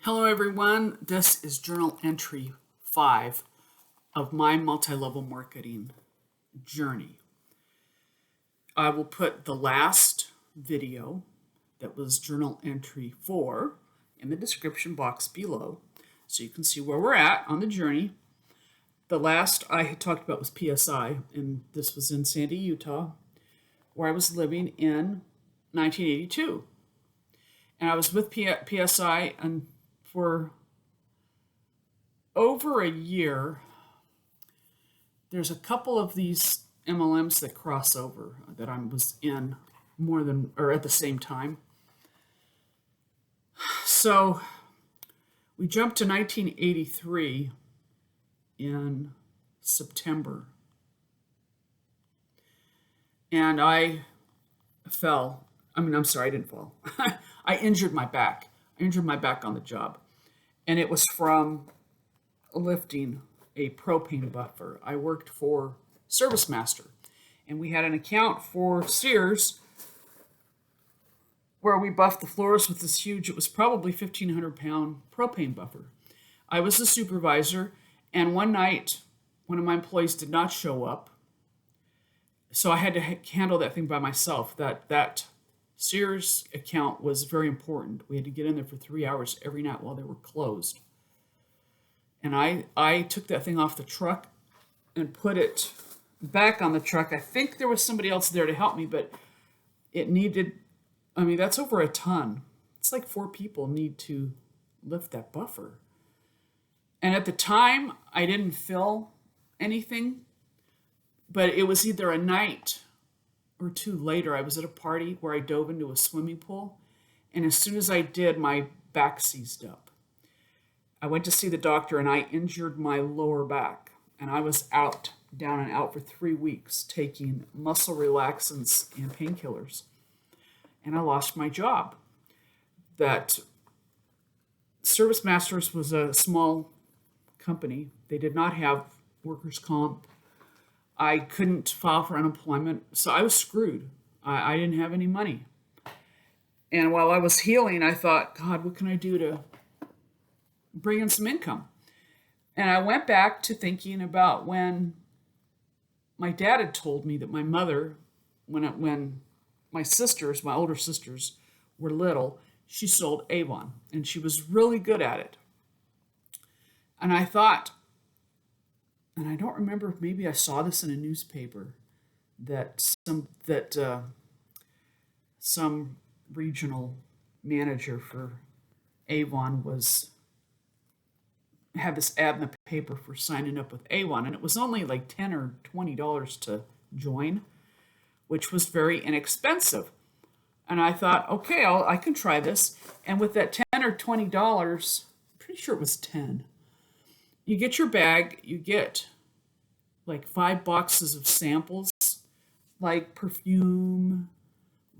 Hello everyone, this is journal entry 5 of my multi-level marketing journey. I will put the last video that was journal entry 4 in the description box below so you can see where we're at on the journey. The last I had talked about was PSI, and this was in Sandy, Utah, where I was living in 1982. And I was with PSI and for over a year. There's a couple of these MLMs that cross over that I was in more than or at the same time. So we jumped to 1983 in September. And I fell. I didn't fall. I injured my back. I injured my back on the job. And it was from lifting a propane buffer. I worked for Service Master, and we had an account for Sears where we buffed the floors with this huge, it was probably 1,500-pound propane buffer. I was the supervisor, and one night, one of my employees did not show up, so I had to handle that thing by myself. That Sears account was very important. We had to get in there for 3 hours every night while they were closed. And I took that thing off the truck and put it back on the truck. I think there was somebody else there to help me, but it needed, that's over a ton. It's like 4 people need to lift that buffer. And at the time, I didn't feel anything, but it was either a night or 2 later. I was at a party where I dove into a swimming pool, and as soon as I did, my back seized up. I went to see the doctor, and I injured my lower back, and I was down and out for 3 weeks, taking muscle relaxants and painkillers, and I lost my job. That Service Masters was a small company. They did not have workers' comp. I couldn't file for unemployment, so I was screwed. I didn't have any money. And while I was healing, I thought, God, what can I do to bring in some income? And I went back to thinking about when my dad had told me that my mother, when my sisters, my older sisters, were little, she sold Avon, and she was really good at it. And I thought, and I don't remember if maybe I saw this in a newspaper, that some regional manager for Avon had this ad in the paper for signing up with Avon, and it was only like $10 or $20 to join, which was very inexpensive. And I thought, okay, I can try this. And with that $10 or $20, I'm pretty sure it was 10. You get your bag, you get like 5 boxes of samples, like perfume,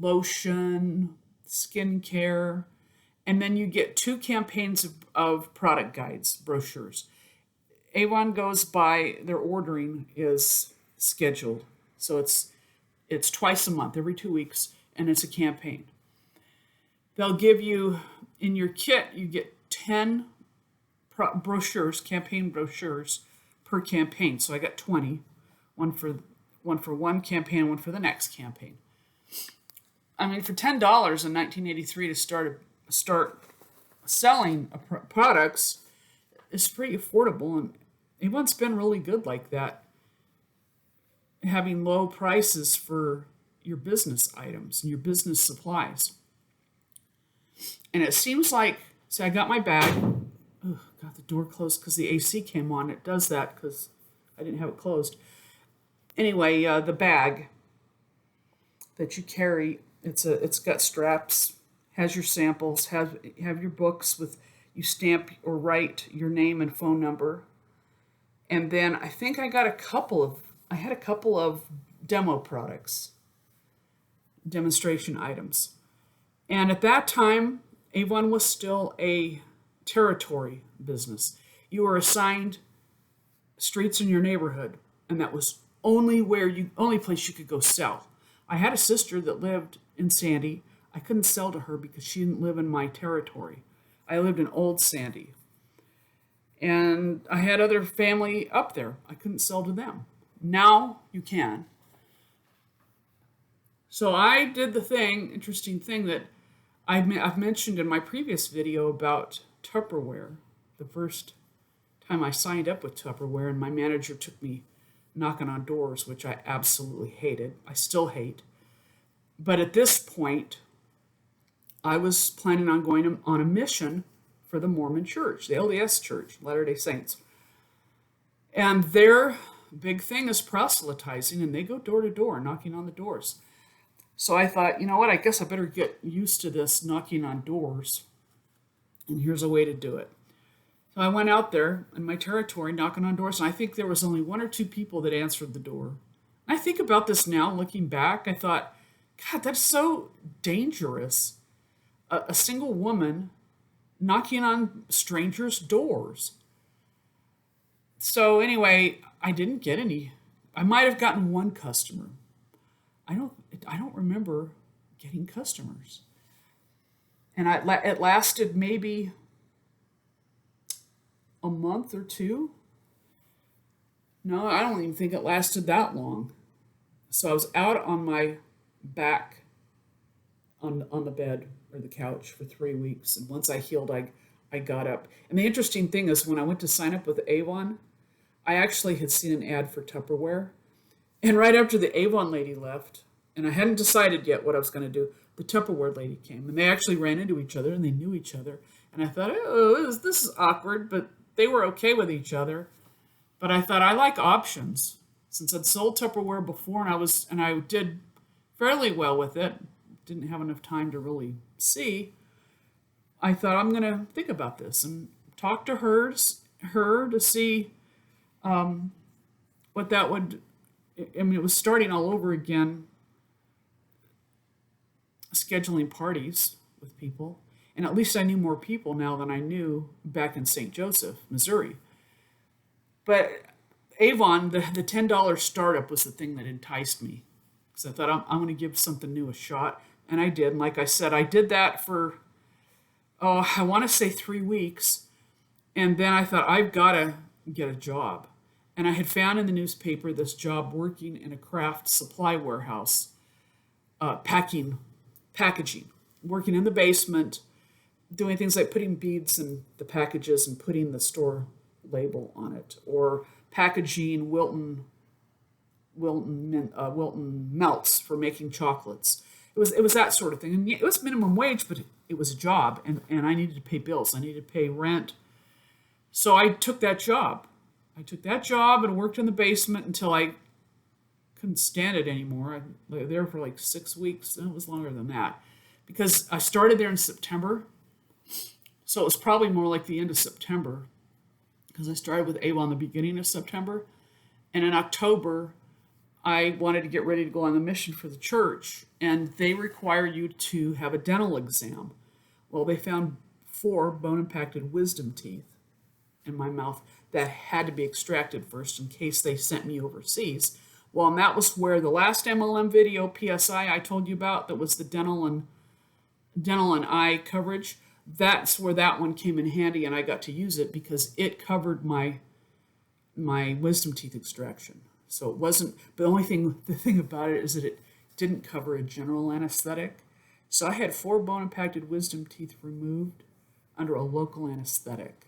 lotion, skincare, and then you get 2 campaigns of product guides, brochures. Avon goes by, their ordering is scheduled. So it's twice a month, every 2 weeks, and it's a campaign. They'll give you, in your kit, you get 10 brochures, campaign brochures per campaign. So I got 20, one for one campaign, one for the next campaign. For $10 in 1983 to start selling products is pretty affordable, and Avon's been really good like that, having low prices for your business items and your business supplies. And it seems like, I got my bag. Got the door closed because the AC came on. It does that because I didn't have it closed. Anyway, the bag that you carry, it's got straps, has your samples, have your books with, you stamp or write your name and phone number. And then I think I had a couple of demo products, demonstration items. And at that time, Avon was still a territory business. You were assigned streets in your neighborhood, and that was only place you could go sell. I had a sister that lived in Sandy. I couldn't sell to her because she didn't live in my territory. I lived in Old Sandy. And I had other family up there. I couldn't sell to them. Now you can. So I did the interesting thing that I've mentioned in my previous video about Tupperware. The first time I signed up with Tupperware, and my manager took me knocking on doors, which I absolutely hated. I still hate. But at this point, I was planning on going on a mission for the Mormon Church, the LDS Church, Latter-day Saints. And their big thing is proselytizing, and they go door to door, knocking on the doors. So I thought, you know what, I guess I better get used to this knocking on doors. And here's a way to do it. So I went out there in my territory knocking on doors, and I think there was only one or two people that answered the door. And I think about this now, looking back, I thought, God, that's so dangerous. A single woman knocking on strangers' doors. So anyway, I didn't get any. I might have gotten one customer. I don't remember getting customers. And it lasted maybe a month or two. No, I don't even think it lasted that long. So I was out on my back on the bed or the couch for 3 weeks. And once I healed, I got up. And the interesting thing is when I went to sign up with Avon, I actually had seen an ad for Tupperware. And right after the Avon lady left, and I hadn't decided yet what I was going to do, the Tupperware lady came. And they actually ran into each other, and they knew each other. And I thought, oh, this is awkward, but they were okay with each other. But I thought, I like options. Since I'd sold Tupperware before, and I did fairly well with it, didn't have enough time to really see, I thought, I'm going to think about this and talk to her to see what that would, I mean, it was starting all over again, scheduling parties with people. And at least I knew more people now than I knew back in St. Joseph, Missouri. But Avon, the $10 startup was the thing that enticed me. Because I thought, I'm going to give something new a shot. And I did. And like I said, I did that for, I want to say 3 weeks. And then I thought, I've got to get a job. And I had found in the newspaper this job working in a craft supply warehouse, packaging, working in the basement, doing things like putting beads in the packages and putting the store label on it, or packaging Wilton melts for making chocolates. It was that sort of thing, and it was minimum wage, but it was a job, and I needed to pay bills. I needed to pay rent, so I took that job. And worked in the basement until I couldn't stand it anymore. I was there for like 6 weeks, and it was longer than that, because I started there in September. So it was probably more like the end of September, because I started with Avon the beginning of September. And in October, I wanted to get ready to go on the mission for the church, and they require you to have a dental exam. Well, they found 4 bone-impacted wisdom teeth in my mouth that had to be extracted first in case they sent me overseas. Well, and that was where the last MLM video, PSI, I told you about, that was the dental and eye coverage. That's where that one came in handy, and I got to use it because it covered my wisdom teeth extraction. So it wasn't, but the thing about it is that it didn't cover a general anesthetic. So I had 4 bone-impacted wisdom teeth removed under a local anesthetic.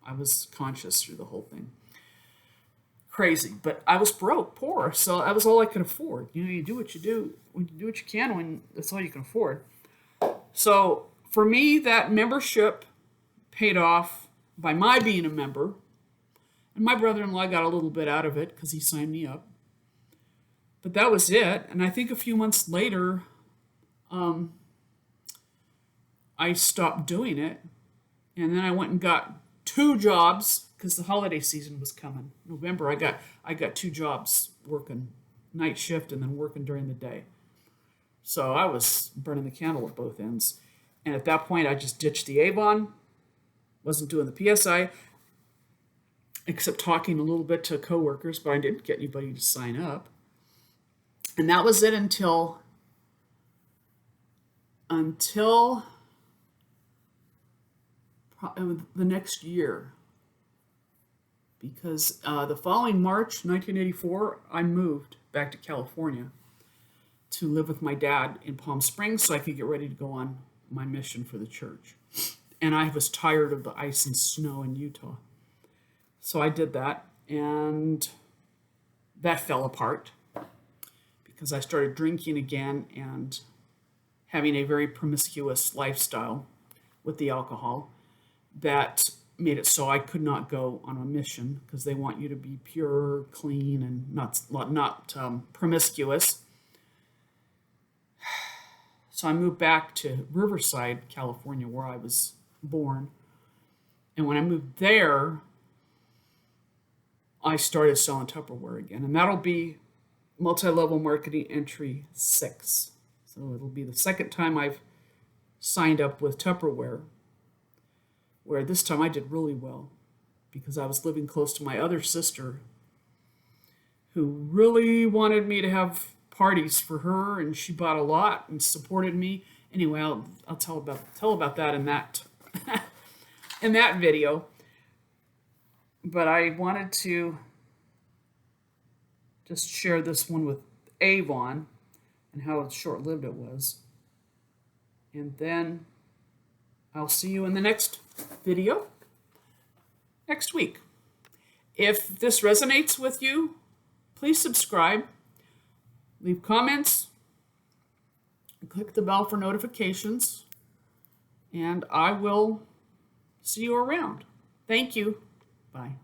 I was conscious through the whole thing. Crazy, but I was poor, so that was all I could afford. You do what you do, when you do what you can, when that's all you can afford. So for me, that membership paid off by my being a member, and my brother-in-law got a little bit out of it because he signed me up. But that was it, and I think a few months later, I stopped doing it, and then I went and got 2 jobs because the holiday season was coming. November, I got 2 jobs, working night shift and then working during the day. So I was burning the candle at both ends. And at that point, I just ditched the Avon, wasn't doing the PSI, except talking a little bit to coworkers, but I didn't get anybody to sign up. And that was it until the next year, because the following March 1984, I moved back to California to live with my dad in Palm Springs so I could get ready to go on my mission for the church. And I was tired of the ice and snow in Utah. So I did that, and that fell apart because I started drinking again and having a very promiscuous lifestyle with the alcohol that made it so I could not go on a mission because they want you to be pure, clean, and not promiscuous. So I moved back to Riverside, California, where I was born. And when I moved there, I started selling Tupperware again. And that'll be multi-level marketing entry 6. So it'll be the second time I've signed up with Tupperware, where this time I did really well because I was living close to my other sister who really wanted me to have parties for her, and she bought a lot and supported me. Anyway, I'll tell about that in that in that video. But I wanted to just share this one with Avon and how short-lived it was. And then I'll see you in the next video next week. If this resonates with you, please subscribe, leave comments, click the bell for notifications, and I will see you around. Thank you. Bye.